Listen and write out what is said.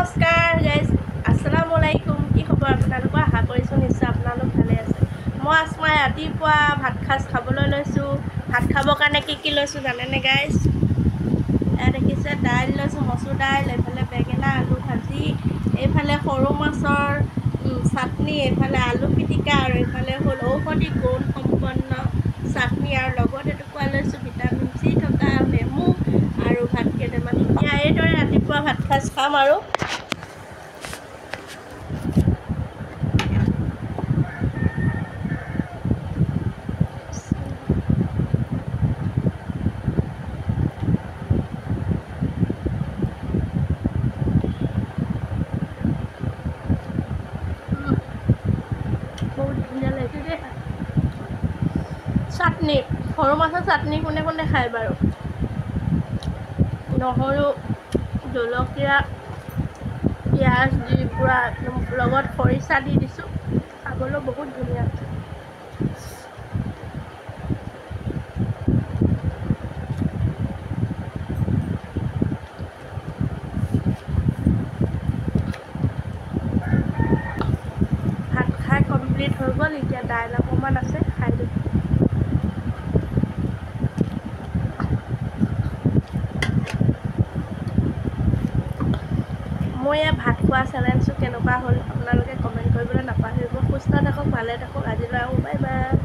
নমস্কাৰ গাইজ, আসসালামু আলাইকুম। কি খবৰ আপোনালোকৰ? আশা কৰিছোঁ নিশ্চয় আপোনালোক ভালে আছে। মই আজমাই ৰাতিপুৱা ভাত সাজ খাবলৈ লৈছোঁ। ভাত খাবৰ কাৰণে কি লৈছোঁ জানেনে গাইজ? এয়া দেখিছে, দাইল লৈছোঁ, মচুৰ দাইল, এইফালে বেঙেনা আলু ভাজি, এইফালে সৰু মাছৰ চাটনি, এইফালে আলু পিটিকা, আৰু এইফালে হ'ল ঔষধি গুণ সম্পন্ন চাটনি, আৰু লগত এটুকুৰা লৈছোঁ ভিটামিন চি থকা নেমু আৰু ভাত কেইটামান। এতিয়া এইদৰে ৰাতিপুৱা ভাত সাজ খাম আৰু বহুত ধুনীয়া লাগিছে দেই। চাটনি, সৰু মাছৰ চাটনি কোনে কোনে খায় বাৰু? নহৰু, জলকীয়া, পিঁয়াজ দি পূৰা একদম লগত খৰিচা দি দিছোঁ, খাবলৈ বহুত ধুনীয়া। ভাত খাই কমপ্লিট হৈ গ'ল, এতিয়া দাইল অকণমান আছে, খাই দিম। মই এই ভাত খোৱা চেলেঞ্জটো কেনেকুৱা হ'ল আপোনালোকে কমেণ্ট কৰিবলৈ নাপাহৰিব। সুস্থ থাকক, ভালে থাকক। আজিলৈ আৰু বাই বাই।